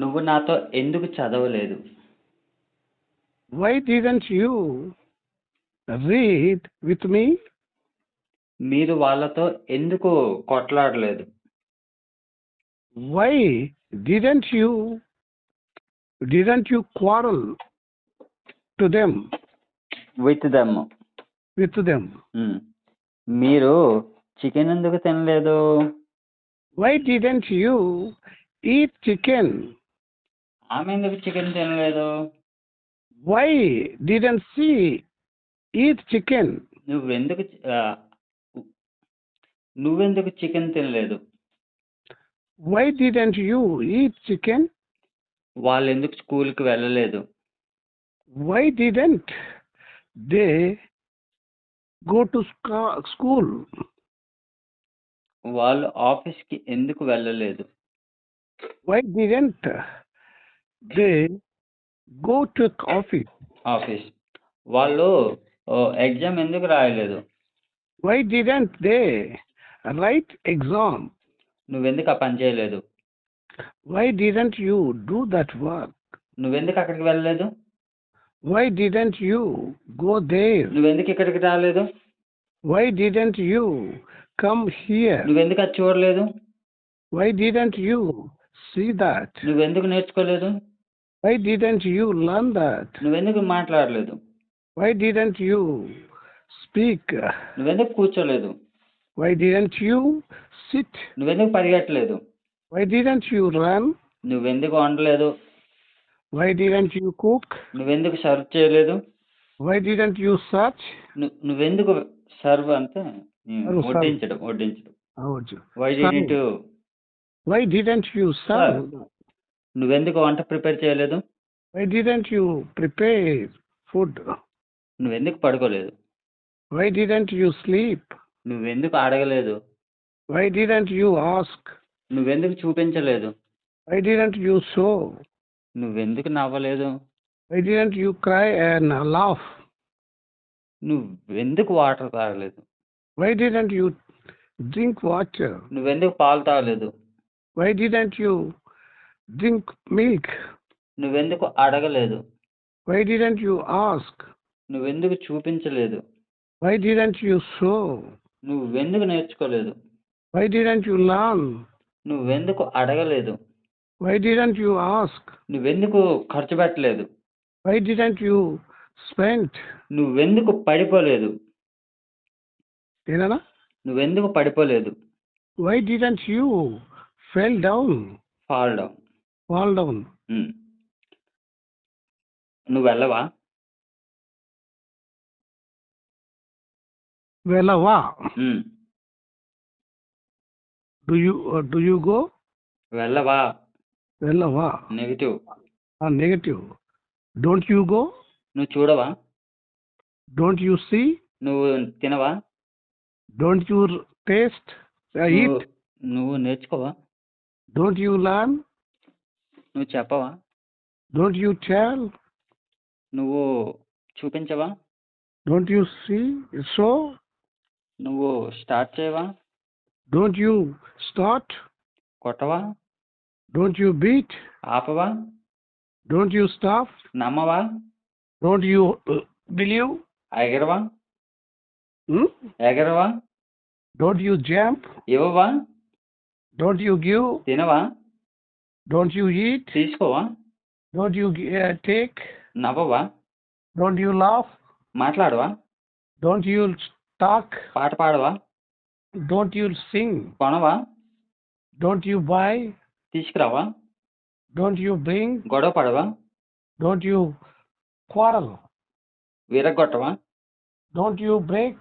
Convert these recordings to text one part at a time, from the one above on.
నువ్వు నాతో ఎందుకు చదవలేదు? Why didn't you read with me? మీరు వాళ్ళతో ఎందుకు కొట్లాడలేదు? Why didn't you quarrel to them with them. with them? మీరు చికెన్ ఎందుకు తినలేదు? Why didn't you eat chicken? ఆమె ఎందుకు చికెన్ తినలేదు? Why didn't she eat chicken? నువ్వెందుకు చికెన్ తినలేదు? Why didn't you eat chicken? వాళ్ళు ఎందుకు స్కూల్కి వెళ్ళలేదు? Why didn't they go to school? వాళ్ళు ఆఫీస్కి ఎందుకు వెళ్ళలేదు? Why didn't they go to office? వాళ్ళు ఎగ్జామ్ ఎందుకు రాయలేదు? Why didn't they write exam? నువ్వెందుకు ఆ పని చేయలేదు? Why didn't you do that work? నువ్వెందుకు అక్కడికి వెళ్ళలేదు? Why didn't you go there? నువ్వెందుకు ఇక్కడికి రాలేదు? Why didn't you come here? నువ్వెందుకు అది చూడలేదు? Why didn't you see that? నువ్వెందుకు నేర్చుకోలేదు? Why didn't you learn that? నువ్వెందుకు మాట్లాడలేదు? Why didn't you speak? నువ్వెందుకు కూర్చోలేదు? Why didn't you sit? నువ్వెందుకు పరిగెట్టలేదు? Why didn't you run? నువ్వెందుకు వండలేదు? Why didn't you cook? నువ్వెందుకు సర్వ్ చేయలేదు? Why didn't you search? నువ్వెందుకు సర్వ్ అంటే వడ్డించడం. Why didn't you serve? నువ్వెందుకు వంట ప్రిపేర్ చేయలేదు? Why didn't you prepare food? నువ్వెందుకు పడుకోలేదు? Why didn't you sleep? నువ్వెందుకు అడగలేదు? Why didn't you ask? నువ్వెందుకు చూపించలేదు? Why didn't you show? నువ్వెందుకు నవ్వలేదు? Why didn't you cry and laugh? నువ్వెందుకు వాటర్ తాగలేదు? Why didn't you drink water? నువ్వెందుకు పాలు తాగలేదు? Why didn't you drink milk? నువ్వెందుకు అడగలేదు? Why didn't you ask? నువ్వెందుకు చూపించలేదు? Why didn't you show? నువ్వెందుకు నేర్చుకోలేదు? Why didn't you learn? నువ్వెందుకు అడగలేదు? Why didn't you ask? నువ్వెందుకు ఖర్చు పెట్టలేదు? Why didn't you spend? నువ్వెందుకు పడిపోలేదు? ఏనా? నువ్వెందుకు పడిపోలేదు? Why didn't you fall down? నువ్వు వెళ్ళవా? Do you go? వెళ్ళవా? నెగటివ్. Don't you go? నువ్వు చూడవా? Don't you see? నువ్వు తినవా? Don't you taste? Eat? నువ్వు నేర్చుకోవా? Don't you learn? నువ్వు చెప్పవా? Don't you tell? నువ్వు చూపించవా? Don't you see? So? నువ్వు స్టార్ట్ చేయవా? Don't you start? కొట్టవా? Don't you beat? ఆపవా? Don't you stop? నమ్మవా? Don't you believe? ఎగరవా? ఎగరవా? Don't you jump? ఇవ్వవా? Don't you give? తినవా? Don't you eat? తీసుకోవా? Don't you take? నవ్వవా? Don't you laugh? మాట్లాడవా? Don't you talk? పాట పాడవా? Don't you sing? కొనవా? Don't you buy? తీసుకురావా? Don't you bring? గొడవ పడవా? Don't you quarrel? విరగొట్టవా? Don't you break?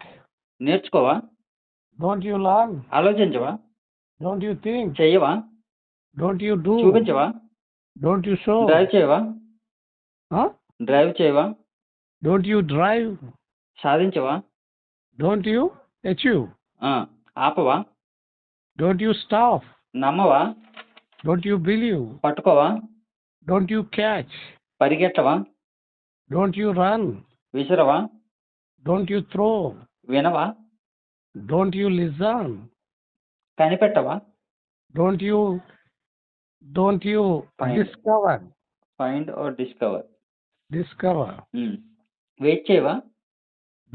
నేర్చుకోవా? Don't you learn? ఆలోచించవా? Don't you think? చెయ్యవా? Don't you do? చూపించవా? Don't you show? Drive చేయవా? Drive చేయవా? Don't you drive? సాధించవా? Don't you achieve? ఆపవా? Don't you stop? నమ్మవా? Don't you believe? పట్టుకోవా? Don't you catch? పరిగెట్టవా? Don't you run? విసరవా? Don't you throw? వినవా? Don't you listen? కనిపెట్టవా? Don't you Don't you Find. discover? Find or discover. Discover. Wait చేయవా?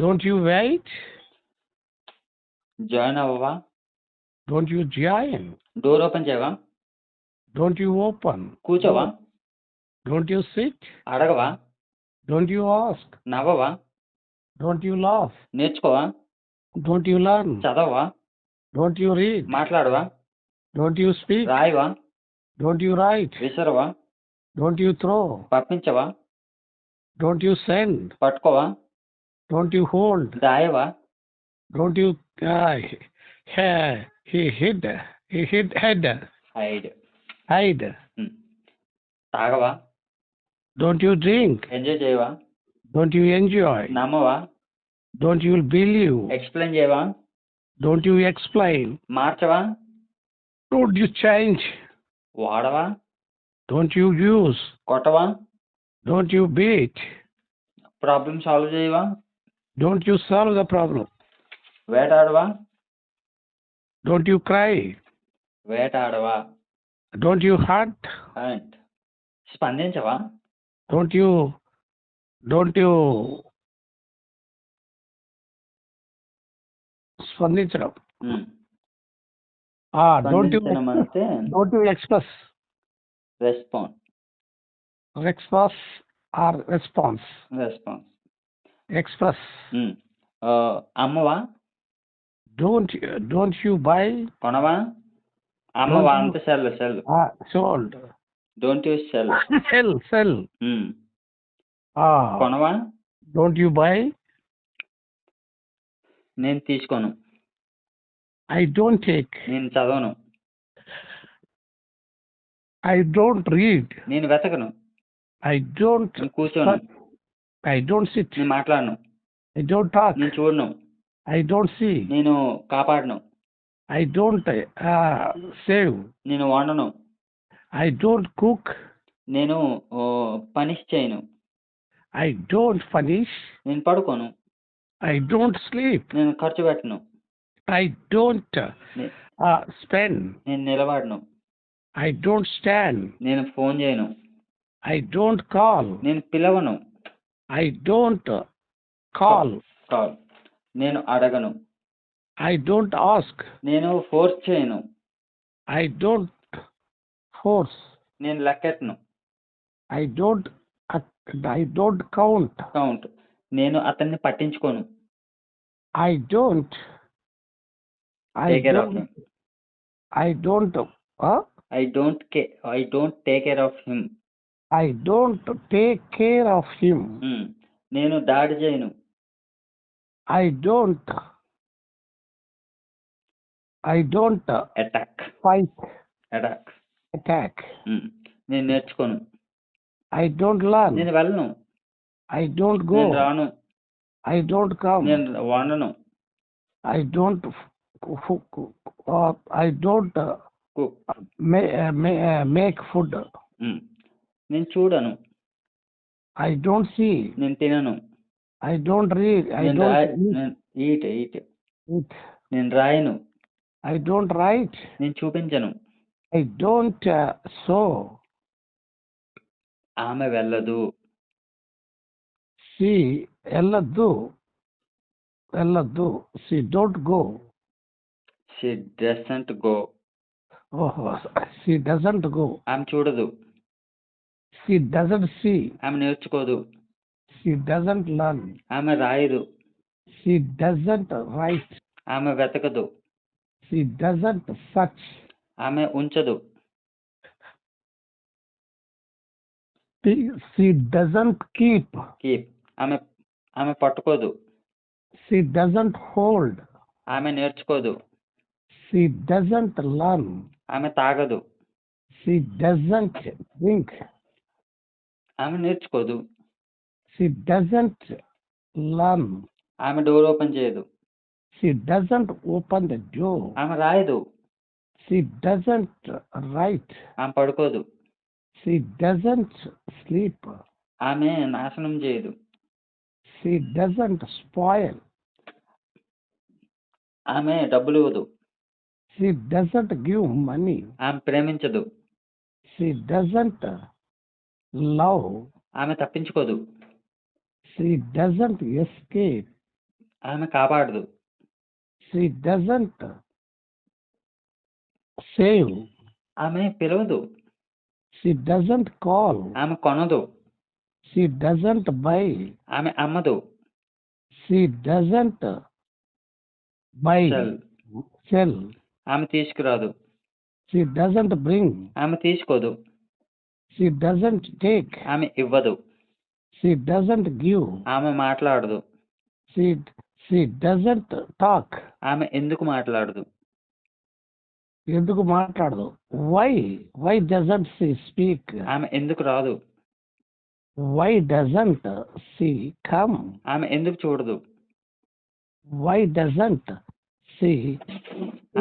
Don't you wait? Join అవ్వవా? Don't you join? Door open చేయవా? Don't you open? కూర్చోవా? Don't you sit? అడగవా? Don't you ask? నవ్వవా? Don't you laugh? నేర్చుకోవా? Don't you learn? చదవవా? Don't you read? మాట్లాడవా? Don't you speak? రాయవా? Don't you write? విసరవా? Don't you throw? పంపించవా? Don't you send? పట్టుకోవా? Don't you hold? దాయవా? Don't you he hid head hide. hide? తాగవా? Don't you drink? Enjoy చేయవా? Don't you enjoy? నమ్మవా? Don't you believe? Explain చేయవా? Don't you explain? మార్చవా? Don't you change? వాడవా? Don't you use? కొట్టవా? Don't you beat? Problem solve చేయవా? Don't you solve the problem? వేటాడవా? Don't you cry? వేటాడవా? Don't you hurt? And స్పందించవా? Don't you స్పందించడం? Don't you స్పందించడమంటే express? Response. Express or response? Response. Express. అమ్మవా? Don't you buy? కొనవా? అమ్మవా అంటే sell. Sold. Don't use sell. Sell. కొనవా? Don't you buy? నేను తీసుకోను. I don't take. నేను చదవను. I don't read. నేను వెతకను. I don't నేను కూర్చోను. I don't sit. నేను మాట్లాడను. I don't talk. నేను చూడను. I don't see. నేను కాపాడను. I don't save. నేను వండను. I don't cook. నేను పనిష్ చేయను. I don't punish. నేను పడుకోను. I don't sleep. నేను ఖర్చు పెట్టను. I don't spend. నేను నిలబడను. I don't stand. నేను ఫోన్ చేయను. I don't call. నేను పిలవను. I don't call. నేను అడగను. I don't ask. నేను ఫోర్స్ చేయను. I don't force. నేను లెక్కెట్టను. I don't count. నేను అతన్ని పట్టించుకోను. I don't take care of him. I don't I don't take care of him. I don't take care of him. నేను దాడి చేయను. I don't attack. fight. Attack. నేను నేర్చుకోను. I don't learn. నేను వెళ్ళను. I don't go. నేను రాను. I don't come. నేను వండను. I don't make food. నేను చూడను. I don't see. నేను తినను. I don't read. I don't eat. eat. నేను రాయను. I don't write. నేను చూపించను. I don't sew. ఆమె వెళ్ళదు. She వెళ్ళదు. She don't go. She doesn't go. She doesn't go. ఆమె చూడదు. She doesn't see. ఆమె నేర్చుకోదు. She doesn't learn. ఆమె రాయదు. She doesn't write. ఆమె వెతకదు. She doesn't search. ఆమె ఉంచదు. She doesn't keep. ఆమె పట్టుకోదు. She doesn't hold. ఆమె నేర్చుకోదు. She doesn't learn. ఆమె తాగదు. She doesn't drink. ఆమె నేర్చుకోదు. She doesn't learn. ఆమె డోర్ ఓపెన్ చేయదు. She doesn't open the door. ఆమె రాయదు. She doesn't write. ఆమె పడుకోదు. She doesn't sleep. ఆమె నాశనం చేయదు. She doesn't spoil. ఆమె డబ్బులు ఇవ్వదు. She doesn't give money. ఆమె ప్రేమించదు. She doesn't love. ఆమె తప్పించుకోదు. She doesn't escape. ఆమె కాపాడదు. She doesn't save. ఆమె పిలవదు. She doesn't call. ఆమె కొనదు. She doesn't buy. ఆమె అమ్మదు. She doesn't buy. Sell. ఆమె తీసుకురాదు. She doesn't bring. ఆమె తీసుకోదు. She doesn't take. ఆమె ఇవ్వదు. She doesn't give. ఆమె మాట్లాడదు. She doesn't talk. ఆమె ఎందుకు మాట్లాడదు. ఎందుకు మాట్లాడదు? Why doesn't she speak? ఆమె ఎందుకు రాదు. Why doesn't she come? ఆమె ఎందుకు చూడదు. Why doesn't she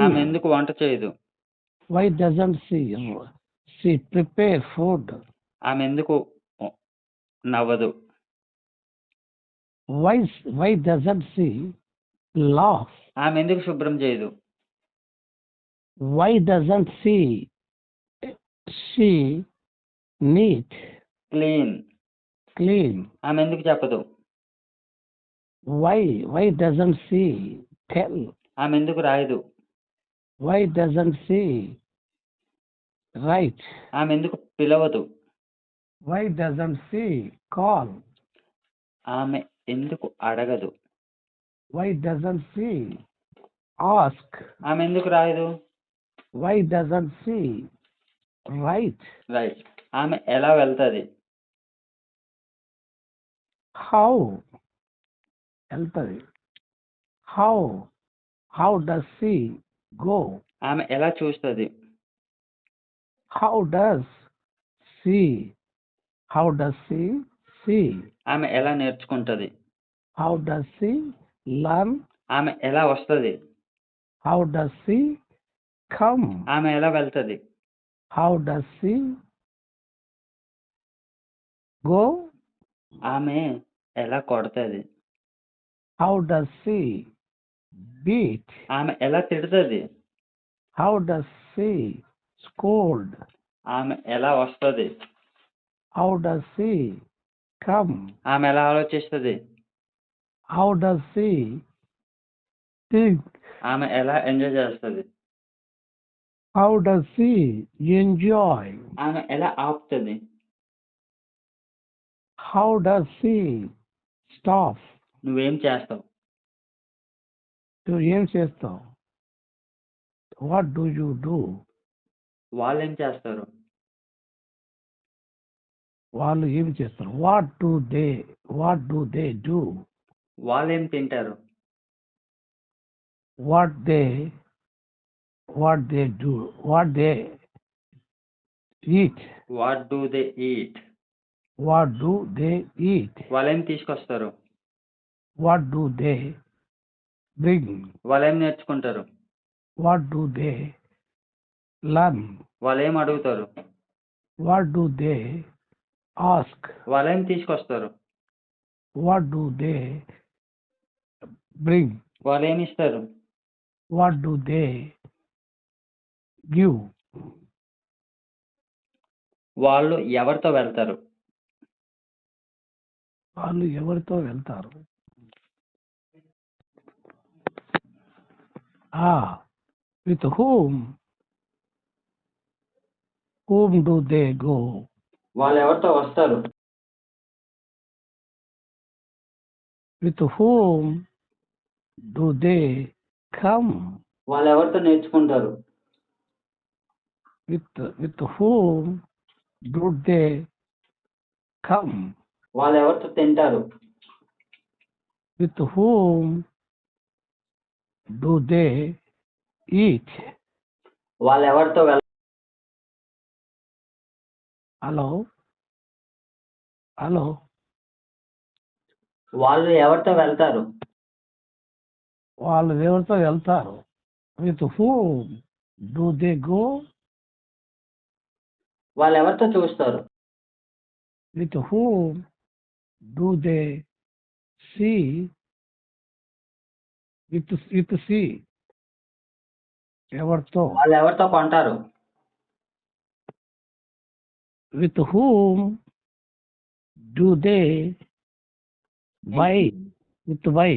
ఆమె ఎందుకు వంట చేయదు. Why doesn't she prepare food? ఆమె ఎందుకు నవ్వదు. Why doesn't she laugh? ఆమె ఎందుకు శుభ్రం చేయదు. Why doesn't she neat? Clean. ఆమె ఎందుకు చెప్పదు. Why doesn't she tell? ఆమె ఎందుకు రాయదు. Why doesn't she write? ఆమె ఎందుకు పిలవదు. Why doesn't she call? ఆమె ఎందుకు అడగదు. Why doesn't she ask? ఆమె ఎందుకు రాయదు. Why doesn't she write? Right. ఆమె ఎలా వెళ్తుంది. How వెళ్తుంది. How does she go? ఆమె ఎలా చూస్తుంది. How does she see? ఆమె ఎలా నేర్చుకుంటుంది. How does she learn? ఆమె ఎలా వస్తుంది. How does she come? ఆమె ఎలా వెళ్తుంది. How does she go? ఆమె ఎలా కొడుతుంది. How does she beat? ఆమె ఎలా తిడుతుంది. How does she scold? ఆమె ఎలా వస్తుంది. How does she come? ఆమె ఎలా ఆలోచిస్తుంది. How does she think? ఆమె ఎలా ఎంజాయ్ చేస్తుంది. How does she enjoy? ఆమె ఎలా ఆపుతుంది. How does she stop? నువ్వేం చేస్తావు. నువ్వు ఏం చేస్తావు? What do you do? వాళ్ళు ఏం చేస్తారు. వాళ్ళు ఏం చేస్తారు? What do they do? వాళ్ళు ఏం తింటారు. What they do? What they eat? What do they eat. What do they eat? వాళ్ళు ఏం తీసుకొస్తారు. What do they bring? వాళ్ళు ఏం నేర్చుకుంటారు. What do they learn? వాళ్ళు ఏం అడుగుతారు. What do they ask? వాళ్ళు ఏం తీసుకొస్తారు. What do they bring? వాళ్ళు ఏమి ఇస్తారు. What do they give? వాళ్ళు ఎవరితో వెళ్తారు. వాళ్ళు ఎవరితో వెళ్తారు. With whom do they go? వాళ్ళు ఎవరితో వస్తారు. With whom do they come? వాళ్ళు ఎవరితో నేర్చుకుంటారు. With whom do they come? వాళ్ళు ఎవరితో తింటారు. With whom do they eat? వాళ్ళు ఎవరితో హలో వాళ్ళు ఎవరితో వెళ్తారు. వాళ్ళు ఎవరితో వెళ్తారు. With whom do they go? వాళ్ళు ఎవరితో చూస్తారు. With whom do they see? With see. ఎవరితో. వాళ్ళు ఎవరితో కొంటారు. With whom do they buy? With why?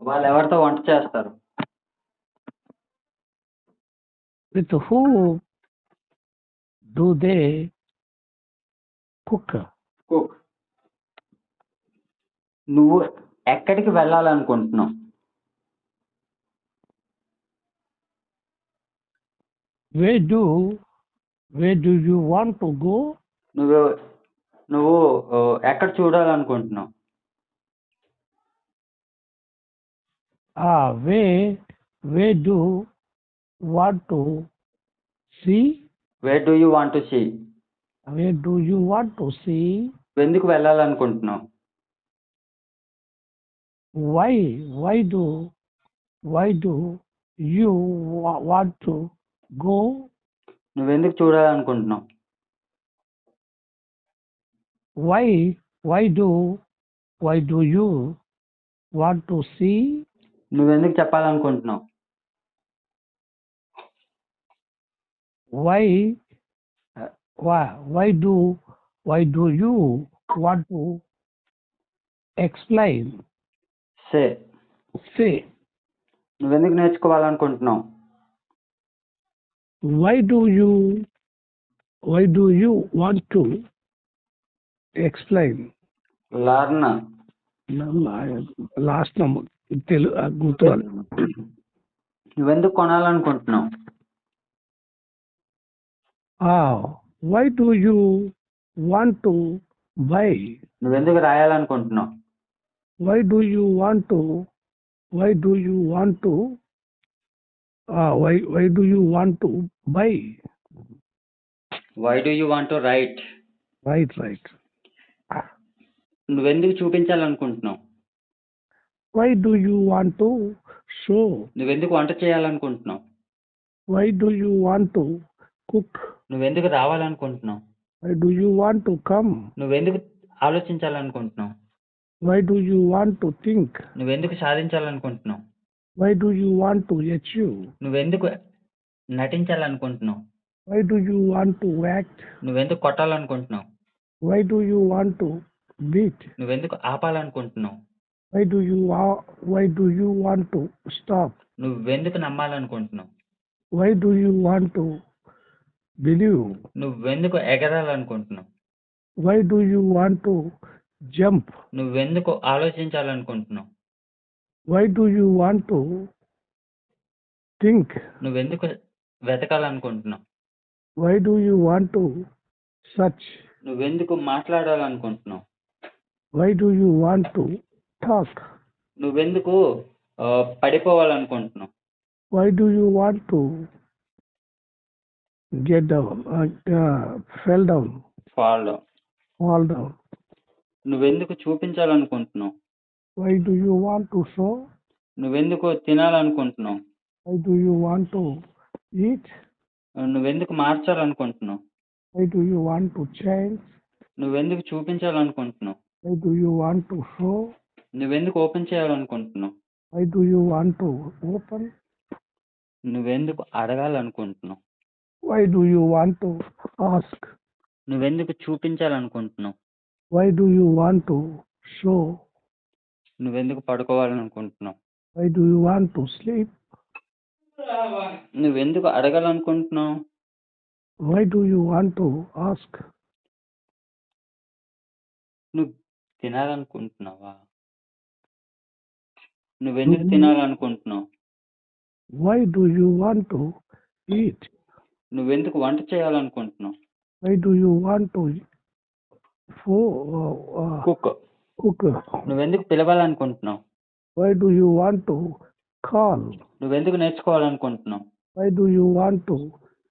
వాళ్ళు ఎవరితో వంట చేస్తారు? With whom do they cook? Cook. నువ్వు ఎక్కడికి వెళ్ళాలనుకుంటున్నావు? Where do you want to go? నువ్వు ఎక్కడ చూడాలనుకుంటున్నావు? Where do want to see? Where do you want to see? Where do you want to see? ఎందుకు వెళ్ళాలనుకుంటున్నావు? Why do you want to go? నువ్వెందుకు చూడాలనుకుంటున్నావు? Why do you want to see? నువ్వెందుకు చెప్పాలనుకుంటున్నావు? Why do you want to explain? Say. నువ్వెందుకు నేర్చుకోవాలనుకుంటున్నావు? Why do you want to explain? Learn. Last గుర్తు. నువ్వెందుకు కొనాలనుకుంటున్నావు? Why do you want to buy? నువ్వెందుకు రాయాలనుకుంటున్నావు? Why do you want to why do you want to buy? Why do you want to write? Right. నువ్వెందుకు చూపించాలనుకుంటున్నావు? Why do you want to show? నువ్వెందుకు వంట చేయాలనుకుంటున్నావు? Why do you want to cook? నువ్వెందుకు రావాలనుకుంటున్నావు? Why do you want to come? నువ్వెందుకు ఆలోచించాలనుకుంటున్నావు? Why do you want to think? నువ్వెందుకు సాధించాలనుకుంటున్నావు? Why do you want to achieve? నువ్వెందుకు నటించాలనుకుంటున్నావు? Why do you want to act? నువ్వెందుకు కొట్టాలనుకుంటున్నావు? Why do you want to beat? నువ్వెందుకు ఆపాలనుకుంటున్నావు? Why do you want to stop? నువ్వెందుకు నమ్మాలనుకుంటున్నావు? Why do you want to believe? నువ్వెందుకు ఎగరాలనుకుంటున్నావు? Why do you want to jump? నువ్వెందుకు ఆలోచించాలనుకుంటున్నావు? Why do you want to think? నువ్వెందుకు వెతకాలనుకుంటున్నావు? Why do you want to search? నువ్వెందుకు మాట్లాడాలనుకుంటున్నావు? Why do you want to talk? నువ్వెందుకు పడిపోవాలనుకుంటున్నావు? Why do you want to get down? Fall down. నువ్వెందుకు చూపించాలనుకుంటున్నావు? Why do you want to show? నువ్వెందుకు తినాలనుకుంటున్నావు? Why do you want to eat? నువ్వెందుకు మార్చాలనుకుంటున్నావు? Why do you want to change? నువ్వెందుకు చూపించాలనుకుంటున్నావు? Why do you want to show? నువ్వెందుకు open చేయాలనుకుంటున్నావు? Why do you want to open? నువ్వెందుకు అడగాలనుకుంటున్నావు? Why do you want to ask? నువ్వెందుకు చూపించాలనుకుంటున్నావు? Why do you want to show? నువ్వెందుకు పడుకోవాలనుకుంటున్నావు? Why do you want to sleep? నువ్వెందుకు అడగాలనుకుంటున్నావు? Why do you want to ask? నువ్వు తినాలనుకుంటున్నావా? నువ్వెందుకు తినాలనుకుంటున్నావు? Why do you want to eat? నువ్వెందుకు వంట చేయాలనుకుంటున్నావు? Why do you want to cook? నువ్వెందుకు పిలవాలనుకుంటున్నావు? Why do you want to call? నువ్వెందుకు నేర్చుకోవాలనుకుంటున్నావు? Why do you want to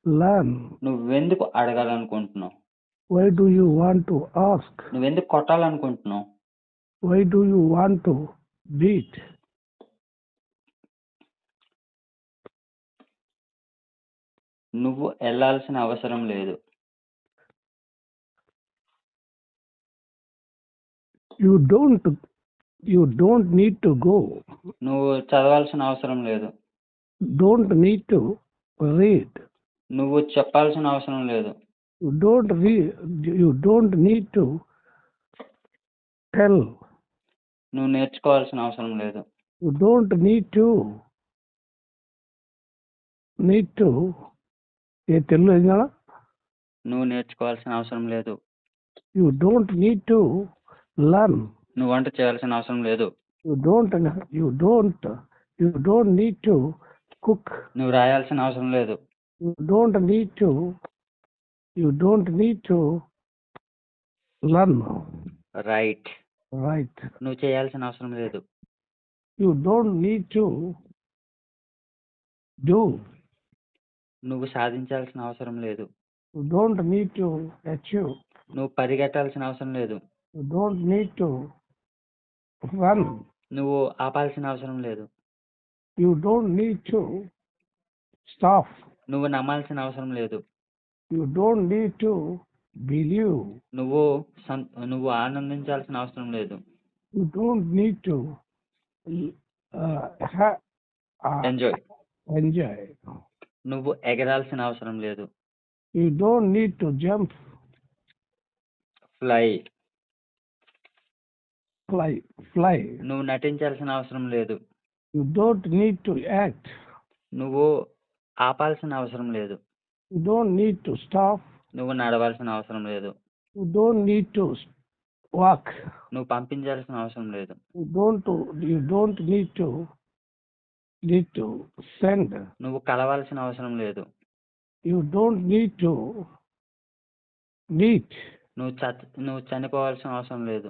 learn? నువ్వెందుకు అడగాలనుకుంటున్నావు? Why do you want to ask? నువ్వెందుకు కొట్టాలనుకుంటున్నావు? Why do you want to beat? నువ్వు వెళ్ళాల్సిన అవసరం లేదు. You don't need to go. నువ్వు చదవాల్సిన అవసరం లేదు. Don't need to read. నువ్వు చెప్పాల్సిన అవసరం లేదు. You don't need to tell. నువ్వు నేర్చుకోవాల్సిన అవసరం లేదు. You don't need to ఏ తెలుగు ఏం కదా? నువ్వు నేర్చుకోవాల్సిన అవసరం లేదు. You don't need to learn. నువ్వు వంట చేయాల్సిన అవసరం లేదు. You don't need to cook. నువ్వు రాయాల్సిన అవసరం లేదు. You don't need to learn. Right. Right. నువ్వు చేయాల్సిన అవసరం లేదు. You don't need to do. నువ్వు సాధించాల్సిన అవసరం లేదు. You don't need to achieve. నువ్వు పరిగెట్టాల్సిన అవసరం లేదు. You don't need to run. నువ్వు ఆపాల్సిన అవసరం లేదు. You don't need to stop. నువ్వు నమ్మాల్సిన అవసరం లేదు. You don't need to believe. నువ్వు ఆనందించాల్సిన అవసరం లేదు. You don't need to enjoy. నువ్వు ఎగరాల్సిన అవసరం లేదు. You don't need to jump. Fly. నువ్వు నటించాల్సిన అవసరం లేదు. You don't need to act. నువ్వు ఆపాల్సిన అవసరం లేదు. You don't need to stop. నువ్వు నడవాల్సిన అవసరం లేదు. You don't need to walk. నువ్వు పంపించాల్సిన అవసరం లేదు. You don't need to send. నువ్వు కలవాల్సిన అవసరం లేదు. You don't need to meet. నువ్వు చనిపోవాల్సిన అవసరం లేదు.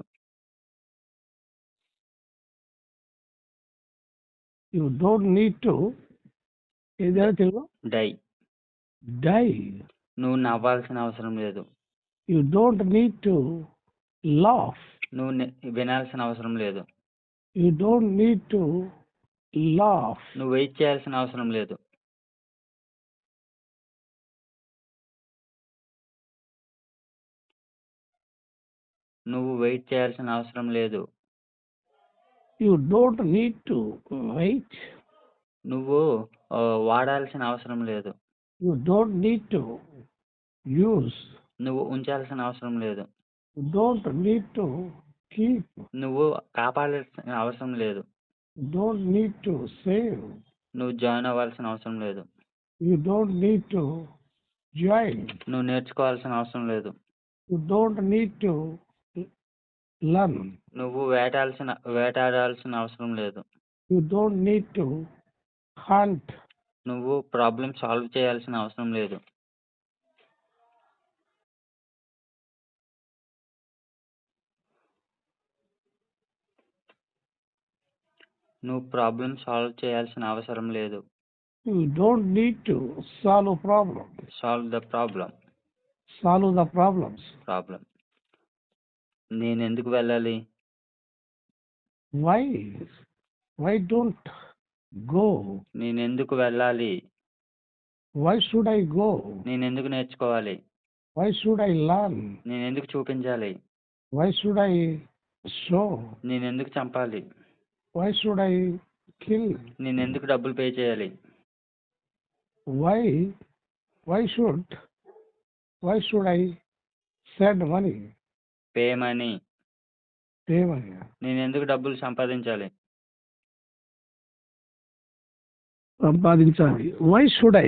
You don't need to ఏదైనా తెలుగు డై. నువ్వు నవ్వాల్సిన అవసరం లేదు. You don't need to laugh. నువ్వు వినాల్సిన అవసరం లేదు. You don't need to laugh. నువ్వు వెయిట్ చేయాల్సిన అవసరం లేదు. నువ్వు వెయిట్ చేయాల్సిన అవసరం లేదు. You don't need to wait. నువ్వు వాడాల్సిన అవసరం లేదు. You don't need to use. నువ్వు ఉంచాల్సిన అవసరం లేదు. You don't need to keep. నువ్వు కాపాడాల్సిన అవసరం లేదు. You don't need to save. నువ్వు జాయిన్ అవ్వాల్సిన అవసరం లేదు. You don't need to join. నువ్వు నేర్చుకోవాల్సిన అవసరం లేదు. You don't need to learn. నువ్వు వేటాడాల్సిన అవసరం లేదు. You don't need to hunt. నువ్వు ప్రాబ్లం సాల్వ్ చేయాల్సిన అవసరం లేదు. నువ్వు ప్రాబ్లం సాల్వ్ చేయాల్సిన అవసరం లేదు. You don't need to solve a problem. Solve the problem. Problem. నేను ఎందుకు వెళ్ళాలి? Why don't go? నేను ఎందుకు వెళ్ళాలి? Why should I go? నేను ఎందుకు నేర్చుకోవాలి? Why should I learn? నేను ఎందుకు చూపించాలి? Why should I show? నేను ఎందుకు చంపాలి? Why should I kill? నేను ఎందుకు డబ్బులు పే చేయాలి? Why should I send money? Pay money. నేను ఎందుకు డబ్బులు సంపాదించాలి? Why should I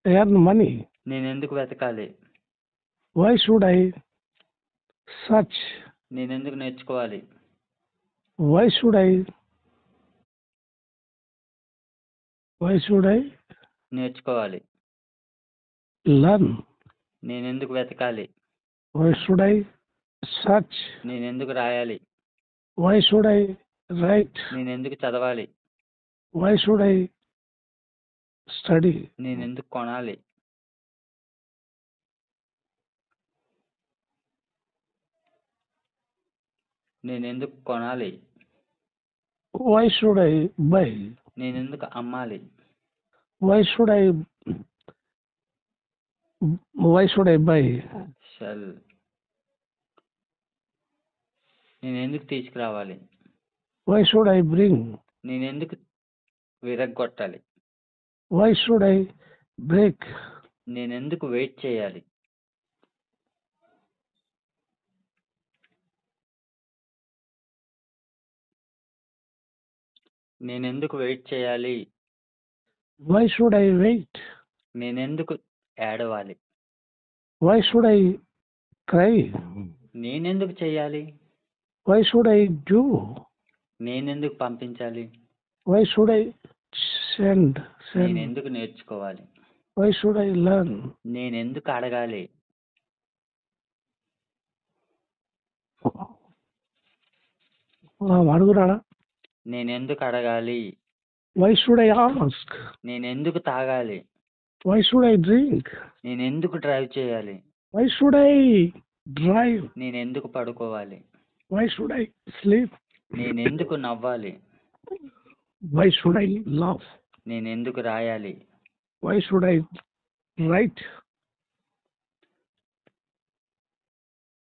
earn money? నేను ఎందుకు వెతకాలి? Why should I search? నేను ఎందుకు నేర్చుకోవాలి? Why should I నేర్చుకోవాలి? learn? నేను ఎందుకు వెతకాలి? Why should I search? నేను ఎందుకు రాయాలి? Why should I write? నేను ఎందుకు చదవాలి? Why should I study? నేను ఎందుకు కొనాలి? నేను ఎందుకు కొనాలి? Why should I buy? నేను ఎందుకు అమ్మాలి? Why should I buy? Shall. నేను ఎందుకు తీసుకురావాలి? Why should I bring? నేను ఎందుకు విరగ్గొట్టాలి? Why should I break? నేనెందుకు వెయిట్ చేయాలి? నేనెందుకు వెయిట్ చేయాలి? Why should I wait? నేనెందుకు ఏడవాలి? Why should I cry? నేనెందుకు చేయాలి? Why should I do? నేనెందుకు పంపించాలి? Why should I send? నేనెందుకు నేర్చుకోవాలి? Why should I learn? నేనెందుకు అడగాలి? అడుగురాడా? నేనెందుకు అడగాలి? Why should I ask? నేనెందుకు తాగాలి? Why should I drink? నేనెందుకు డ్రైవ్ చేయాలి? Why should I drive? నేనెందుకు పడుకోవాలి? Why should I sleep? నేనెందుకు నవ్వాలి? Why should I laugh? నేనెందుకు రాయాలి? Why should I write?